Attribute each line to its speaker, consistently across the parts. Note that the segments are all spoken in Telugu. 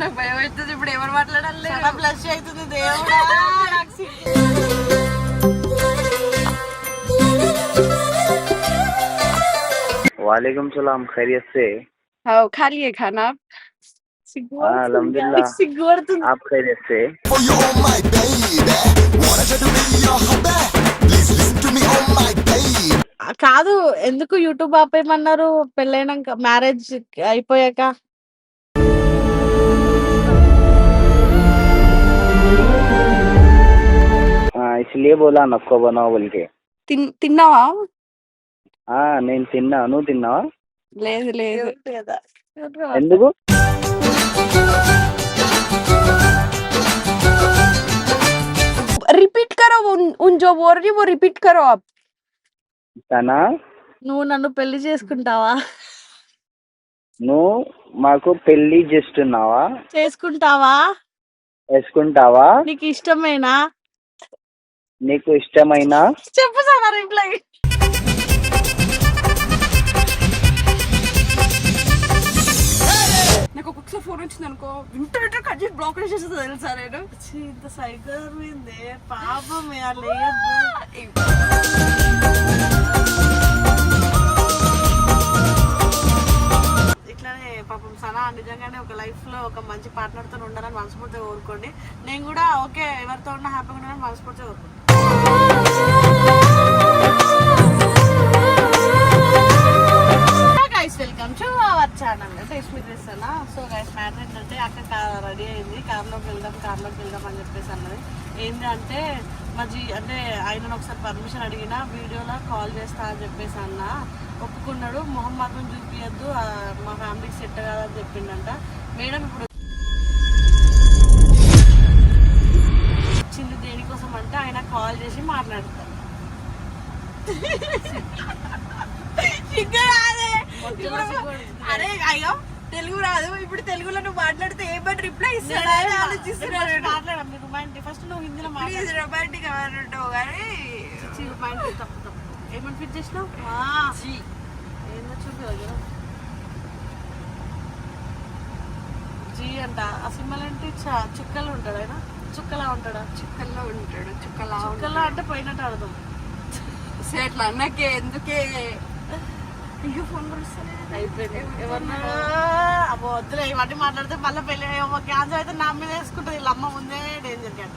Speaker 1: నాకు భయం అవుతుంది ఇప్పుడు ఎవరు మాట్లాడాలి
Speaker 2: బ్లష్ అవుతుంది దేవుడా
Speaker 3: वालेकुम सलाम खैरियत से।
Speaker 1: हाँ खा लिए खाना आप
Speaker 3: अल्हम्दुलिल्लाह आप खैरियत से।
Speaker 2: కాదు ఎందుకు యూట్యూబ్ ఆపేయమన్నారు పెళ్ళైనాక మ్యారేజ్ అయిపోయాక
Speaker 3: इसलिए बोला नक्को बनाओ बोल के।
Speaker 1: తిన్నావా
Speaker 3: నేను తిన్నా, నువ్వు తిన్నావా?
Speaker 1: లేదు లేదు
Speaker 3: ఎందుకు?
Speaker 1: रिपीट करो उन जो बोल रही वो रिपीट करो आप।
Speaker 3: తనా
Speaker 2: నువ్వు నన్ను పెళ్లి చేసుకుంటావా
Speaker 3: నువ్వు మాకు పెళ్లి చేస్తున్నావా?
Speaker 2: చేసుకుంటావా
Speaker 3: వేసుకుంటావా?
Speaker 2: నీకు ఇష్టమేనా
Speaker 3: నీకు ఇష్టమైనా?
Speaker 2: చెప్పు సార్ రిప్లై
Speaker 1: నాకు ఒక్కొక్కసారి ఫోన్ వచ్చింది అనుకో వింటూ వింటూ కట్ చేసి బ్లాక్ చేసేది తెలుసా నేను.
Speaker 2: ఇంత సైకోయింది పాపమే ఇట్లానే పాపం సనా నిజంగానే ఒక లైఫ్ లో ఒక మంచి పార్ట్నర్ తో ఉండాలని మనస్ఫూర్తిగా కోరుకోండి. నేను కూడా ఓకే ఎవరితో ఉన్నా హ్యాపీగా ఉండాలని మనస్ఫూర్తిగా కోరుకుంటాను. Welcome to our channel taste me dress అన్న. సో గైస్ మ్యాటర్ ఏంటంటే అక్క రెడీ అయింది, కార్లోకి వెళ్దాం అని చెప్పేసి అన్నది. ఏంటి అంటే అంటే ఆయన ఒకసారి పర్మిషన్ అడిగిన వీడియోలో కాల్ చేస్తా అని చెప్పేసి అన్న ఒప్పుకున్నాడు. మొహం మాత్రం చూపించద్దు, మా ఫ్యామిలీకి సెట్ కాదని చెప్పిండంట. మేడం ఇప్పుడు వచ్చింది దేనికోసం అంటే ఆయన కాల్ చేసి మాట్లాడతారు.
Speaker 1: అరే అయ్యో తెలుగు రాదు, ఇప్పుడు తెలుగులో నువ్వు మాట్లాడితే ఏమని రిప్లై ఇస్తాడు ఆలోచిస్తున్నాడు.
Speaker 2: ఫస్ట్ నువ్వు హిందీలో
Speaker 1: రొమాంటిక్ అన్నట్టు కానీ
Speaker 2: తప్పు ఏమని ఫిట్ చేసినావు ఏందో చూపి జీ అంట. ఆ సింబల్ ఏంటి? చుక్కలు ఉంటాడు ఆయన, చుక్కలా ఉంటాడా?
Speaker 1: చుక్కల్లో ఉంటాడు.
Speaker 2: చుక్కలా అంటే పోయినట్టు అర్థం.
Speaker 1: అట్లా అన్నకే ఎందుకే
Speaker 2: ఫోన్ అయిపోయింది. ఎవరన్నా అబ్బో వద్దులే ఇవన్నీ మాట్లాడితే మళ్ళీ పెళ్ళి క్యాన్సర్ అయితే నా మీద వేసుకుంటుంది. వీళ్ళ అమ్మ ముందే డేంజర్ క్యాట్.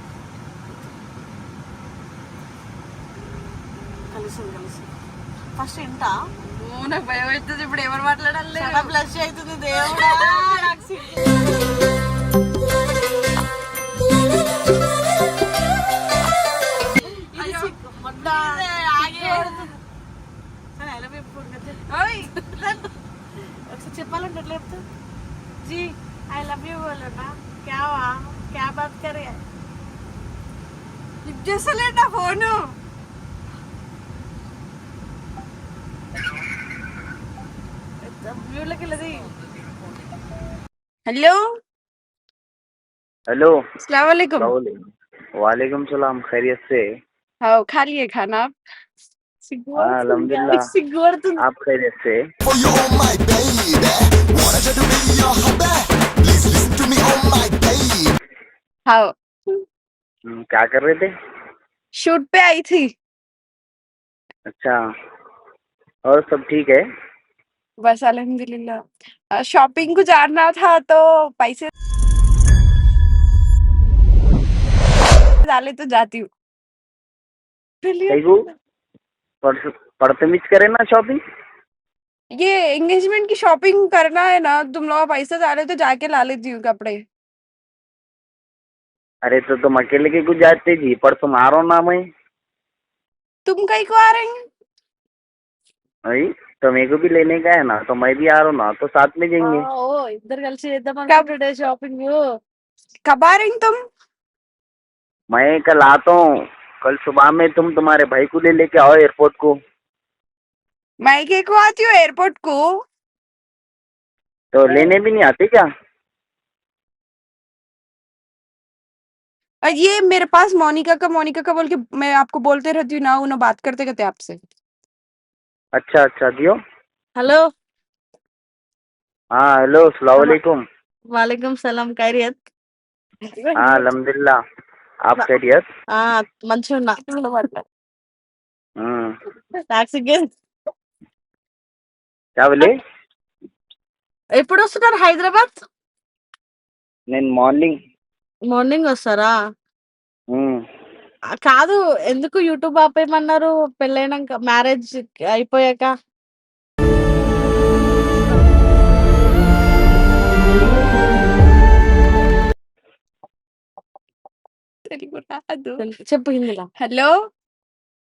Speaker 2: కలిసి ఫస్ట్ ఇంట
Speaker 1: నాకు భయం అవుతుంది ఇప్పుడు ఎవరు మాట్లాడాలి
Speaker 2: బ్లష్ అవుతుంది దేవుడా చెప్పాలంటే ఎట్లా చెప్తా? జీ ఐ లవ్ యూ బోలనా క్యా బాత్ కరే
Speaker 1: లిఫ్ట్ చేస్తలేడు నా ఫోను.
Speaker 2: వ్యూలోకి వెళ్ళది.
Speaker 1: हेलो
Speaker 3: हेलो
Speaker 1: अस्सलाम वालेकुम।
Speaker 3: वालेकुम सलाम खैरियत से।
Speaker 1: हाँ खा लिए खाना आप
Speaker 3: अल्हम्दुलिल्लाह आप खैरियत से।
Speaker 1: हाँ
Speaker 3: क्या कर रहे थे?
Speaker 1: शूट पे आई थी।
Speaker 3: अच्छा और सब ठीक है?
Speaker 1: बस अल्हम्दुलिल्लाह। शॉपिंग को जाना था तो पैसे डाले तो जाती हूँ।
Speaker 3: बदतमीज करे ना शॉपिंग।
Speaker 1: ये एंगेजमेंट की शॉपिंग करना है ना, तुम लोग पैसा डाले तो जाके ला लेती हूँ कपड़े।
Speaker 3: अरे तो तुम अकेले के कुछ जाते जी, पर तुम आ रहो ना मैं।
Speaker 1: तुम कहीं को आ रहे हैं?
Speaker 3: तो मेरे को भी लेने का है ना, तो मैं भी आ रहा हूँ ना, तो साथ में जाएंगे।
Speaker 2: इधर कल से कब शॉपिंग
Speaker 1: कब आ रही तुम?
Speaker 3: मैं कल आता हूँ। कल सुबह में तुम तुम्हारे भाई को ले लेके आओ एयरपोर्ट को।
Speaker 1: मैं के को आती हूँ एयरपोर्ट को?
Speaker 3: तो लेने भी नहीं आते क्या?
Speaker 1: ये मेरे पास मोनिका का बोल के मैं आपको बोलते रहती हूँ ना, उन्हें बात करते करते आपसे।
Speaker 3: अच्छा दियो।
Speaker 2: हेलो
Speaker 3: हाँ हेलो अस्सलाम वालेकुम।
Speaker 2: वालेकुम सलाम खैरियत
Speaker 3: हाँ अल्हम्दुलिल्लाह आप खैरियत
Speaker 2: మంచిగా ఉన్నా
Speaker 3: हम्म
Speaker 2: టాక్సీ
Speaker 3: क्या बोले
Speaker 2: ఎప్పుడు వస్తున్నారు హైదరాబాద్
Speaker 3: నేను మార్నింగ్
Speaker 2: మార్నింగ్ వస్తారా కాదు ఎందుకు యూట్యూబ్ ఆపేయమన్నారు పెళ్ళైనాక మ్యారేజ్ అయిపోయాక
Speaker 1: తెలుగు రాదు.
Speaker 2: చెప్పు హిందీలో
Speaker 1: हेलो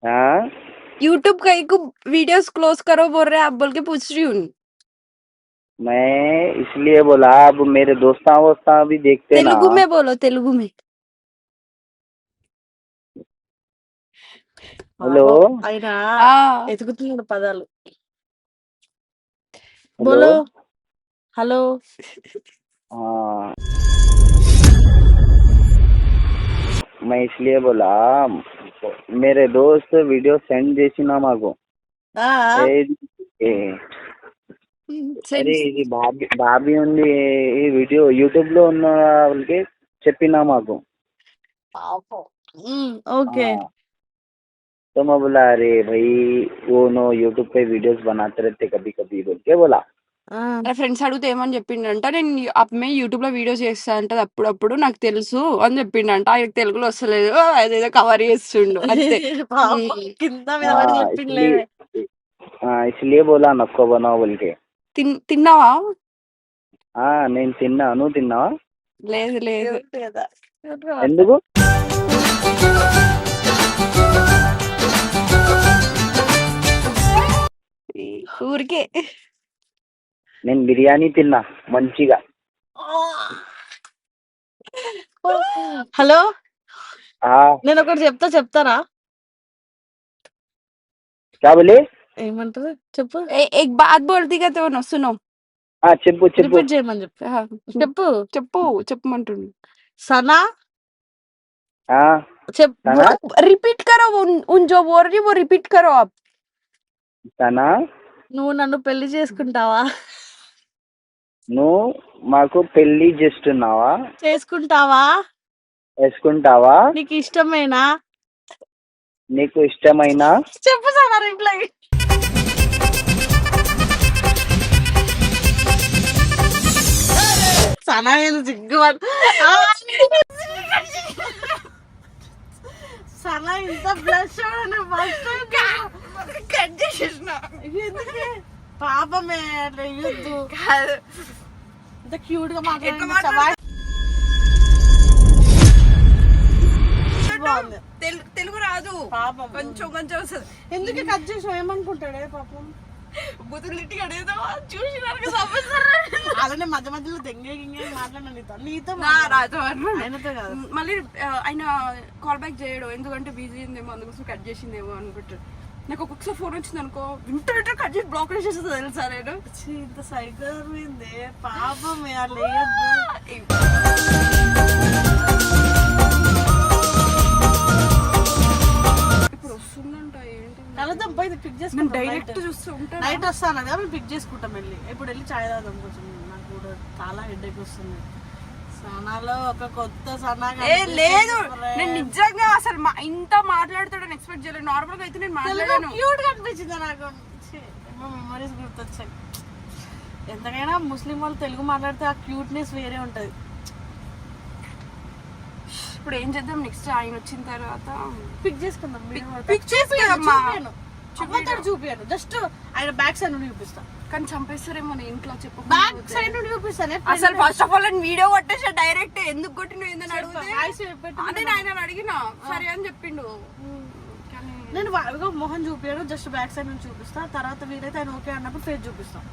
Speaker 3: हाँ
Speaker 1: यूट्यूब कहीं को वीडियोस क्लोज करो बोल रहे आप बोल के पूछ रही हूँ.
Speaker 3: मैं इसलिए बोला अब मेरे दोस्ता वोस्ता भी देखते ना
Speaker 1: तेलुगु में बोलो तेलुगु में.
Speaker 3: हेलो
Speaker 2: ఆయన
Speaker 1: हाँ
Speaker 2: ఎతుకుతున్నాడు పదాలు
Speaker 3: हेलो
Speaker 2: బోలో హలో
Speaker 3: हाँ मैं इसलिए बोला मेरे दोस्त वीडियो सेंड చేసినా మాకు అరే ఇది భాబీ ఉంది ఈ వీడియో యూట్యూబ్ లో ఉన్న వాళ్ళకి చెప్పినా మాకు
Speaker 2: ఓకే
Speaker 3: हाँ, तो मैं बोला अरे भाई वो नो यूट्यूब पे वीडियोस बनाते रहते कभी कभी बोल के बोला
Speaker 1: నా ఫ్రెండ్స్ అడిగితే ఏమని చెప్పిండంట నేను అమ్మాయి యూట్యూబ్ లో వీడియోస్ చేస్తా అంటే అప్పుడప్పుడు నాకు తెలుసు అని చెప్పిండంట ఆయనకు తెలుగులో వస్తలేదు అదేదో కవర్ చేస్తుండు అంతే.
Speaker 2: కింద మీద
Speaker 3: हाँ,
Speaker 2: పడి చెప్పిండ్లే
Speaker 3: इसलिए बोला नक्को बनाओ बोल के
Speaker 1: తిన్నావా?
Speaker 3: हाँ నేను తిన్నా నువ్వు తిన్నావా
Speaker 1: లేదు లేదు
Speaker 2: కదా
Speaker 3: ఎందుకు
Speaker 1: ఊరికే
Speaker 3: నేను బిర్యానీ తిన్నా మంచిగా
Speaker 2: హలో
Speaker 3: हाँ
Speaker 2: నేను ఒకటి చెప్తారా
Speaker 3: क्या बोले
Speaker 2: ఏమంటారు చెప్పు
Speaker 1: ఎక్ బాత్ బోల్తీ కా తో సునో
Speaker 3: हाँ చెప్పు చెప్పు
Speaker 2: రిపీట్ చేయమని చెప్పు
Speaker 1: చెప్పు చెప్పమంటుండు.
Speaker 2: సనా
Speaker 3: हाँ
Speaker 2: చెప్పు
Speaker 3: సనా
Speaker 1: రిపీట్ కరో ఉన్ జో బోల్ రही वो रिपीट करो आप.
Speaker 3: సనా
Speaker 2: నువ్వు నన్ను పెళ్లి చేసుకుంటావా
Speaker 3: నువ్వు మాకు పెళ్లి చేస్తున్నావా
Speaker 2: చేసుకుంటావా
Speaker 3: వేసుకుంటావా
Speaker 2: నీకు ఇష్టమేనా
Speaker 3: నీకు ఇష్టమైన
Speaker 2: చెప్పు సనా రిప్లై సనా ఏదో సిగ్గుపడు సనా ఇంత బ్లష్
Speaker 1: కట్ చేసేసిన
Speaker 2: పాపమే అట్లా ఇయ్యొద్దు ఇంత క్యూట్ గా మాట్లాడుతుంది
Speaker 1: తెలుగు రాదు
Speaker 2: పాపం
Speaker 1: కొంచెం కొంచెం వస్తుంది.
Speaker 2: ఎందుకు కట్ చేసావు ఏమనుకుంటాడే పాపం
Speaker 1: బుద్ధులిట్టి అడుగుతావా చూసినారు
Speaker 2: అలానే మధ్య మధ్యలో దెంగే గింగే మాట్లాడినా నీతో
Speaker 1: రాదు
Speaker 2: ఆయనతో కాదు
Speaker 1: మళ్ళీ ఆయన కాల్ బ్యాక్ చేయడు ఎందుకంటే బిజీ ఉందేమో అందుకోసం కట్ చేసిందేమో అనుకుంటాడు. నాకు ఒక్కొక్కసారి ఫోన్ వచ్చింది అనుకో వింటూ కట్ చేసి బ్లాక్ చేసేస్తుంది తెలుసా నేను.
Speaker 2: ఇంత సైకిల్ పోయింది పాపం అట్లా వేయద్దు
Speaker 1: ఇప్పుడు వస్తుందంట ఏంటి
Speaker 2: కలుద్దాం పోయి పిక్
Speaker 1: నేను
Speaker 2: చేసుకుంటాం
Speaker 1: డైరెక్ట్ చూస్తూ ఉంటాను.
Speaker 2: నైట్ వస్తాను కదా మేము పిక్ చేసుకుంటాం వెళ్ళి ఇప్పుడు వెళ్ళి చాయ్ తాగుదాం కొంచెం నాకు కూడా చాలా హెడేక్ వస్తుంది సనాలో ఒక కొత్త సనా
Speaker 1: ఏ లేదు నేను నిజంగా అసలు ఇంత మాట్లాడుతాడని ఎక్స్పెక్ట్ చేయలేదు. నార్మల్ గా అయితే నేను మాట్లాడాను.
Speaker 2: క్యూట్ గా అనిపించింది నాకు మెమరీస్ గుర్తొచ్చాయి ఎంతకైనా ముస్లిం వాళ్ళు తెలుగు మాట్లాడితే ఆ క్యూట్నెస్ వేరే ఉంటది.
Speaker 1: ఇప్పుడు ఏం చేద్దాం నెక్స్ట్ ఆయన వచ్చిన తర్వాత
Speaker 2: పిక్ చేసుకుందాం
Speaker 1: పిక్ చేసేదమ్మా
Speaker 2: చూపియాను జస్ట్ ఆయన బ్యాక్ సైడ్ నుండి చూపిస్తా
Speaker 1: కానీ చంపేస్తారేమో నేను ఇంట్లో చెప్పు.
Speaker 2: బ్యాక్ సైడ్ నుండి చూపిస్తానే
Speaker 1: అసలు ఫస్ట్ ఆఫ్ ఆల్ వీడియో కొట్టేసా డైరెక్ట్ ఎందుకు కొట్టిన ఏందని అడిగితే అదే ఆయన అడిగిన సరే అని చెప్పిండు.
Speaker 2: నేను మొహం చూపియాను జస్ట్ బ్యాక్ సైడ్ నుంచి చూపిస్తా తర్వాత వీలైతే ఆయన ఓకే అన్నప్పుడు ఫేస్ చూపిస్తాం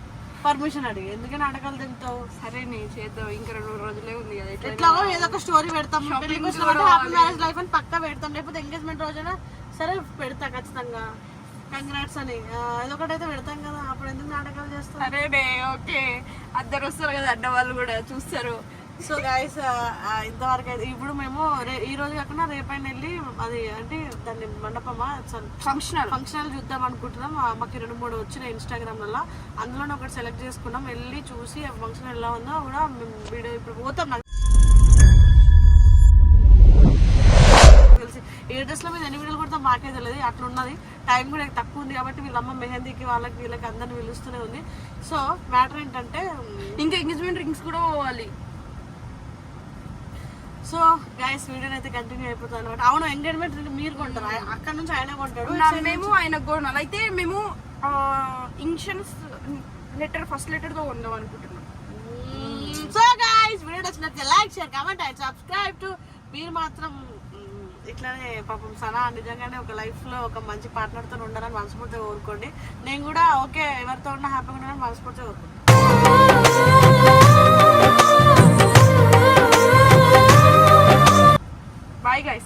Speaker 2: పర్మిషన్ అడిగి ఎందుకని నాటకాలు తింటావు.
Speaker 1: సరే నేను చేద్దాం ఇంకా 2 రోజులే ఉంది కదా
Speaker 2: ఎట్లాగో ఏదో ఒక స్టోరీ పెడతాం హ్యాపీ మ్యారేజ్ లైఫ్ అని పక్కా పెడతాం లేకపోతే ఎంగేజ్మెంట్ రోజైనా సరే పెడతా ఖచ్చితంగా కంగ్రాట్స్ అని ఏదో ఒకటి అయితే పెడతాం కదా అప్పుడు ఎందుకు నాటకాలు చేస్తాం.
Speaker 1: సరేనే ఓకే అందరు వస్తారు కదా అడ్డ వాళ్ళు కూడా చూస్తారు
Speaker 2: సో గైస్ ఇంతవరకు అయితే ఇప్పుడు మేము ఈ రోజు కాకుండా రేపైనా వెళ్ళి అది అంటే దాన్ని మండపమా ఫంక్షనల్ చూద్దాం అనుకుంటున్నాం. మాకు 2-3 వచ్చినాయి ఇన్స్టాగ్రామ్ వల్ల, అందులోనే ఒకటి సెలెక్ట్ చేసుకున్నాం. వెళ్ళి చూసి ఆ ఫంక్షన్ ఎలా ఉందో కూడా మేము వీడియో ఇప్పుడు పోతాం. నాకు తెలిసి ఏ డ్రెస్లో మీద ఎన్ని వీడియోలు కూడా మాకే తెలియదు, అట్లా ఉన్నది. టైం కూడా తక్కువ ఉంది కాబట్టి వీళ్ళమ్మ మెహందీకి వాళ్ళకి వీళ్ళకి అందరిని పిలుస్తూనే ఉంది. సో మ్యాటర్ ఏంటంటే
Speaker 1: ఇంకా ఎంగేజ్మెంట్ రింగ్స్ కూడా పోవాలి.
Speaker 2: సో గైస్ వీడియోని అయితే కంటిన్యూ అయిపోతుంది అనమాట. అవును, ఎంగేజ్మెంట్ మీరు కొంటారు, అక్కడ నుంచి ఆయన కొంటాడు,
Speaker 1: మేము ఆయన కొనాలి. అయితే మేము ఇన్షన్స్ లెటర్ ఫస్ట్ లెటర్ తో కొందాం అనుకుంటున్నాం.
Speaker 2: సో గైస్ వీడియో నచ్చినట్లయితే like share comment and subscribe to. మీరు మాత్రం ఇట్లానే పాపం సనా నిజంగానే ఒక లైఫ్ లో ఒక మంచి పార్ట్నర్ తో ఉండాలని మనస్ఫూర్తిగా కోరుకోండి. నేను కూడా ఓకే ఎవరితో ఉన్నా హ్యాపీగా ఉండాలని మనస్ఫూర్తిగా కోరుకుంటాను.
Speaker 1: Bye guys.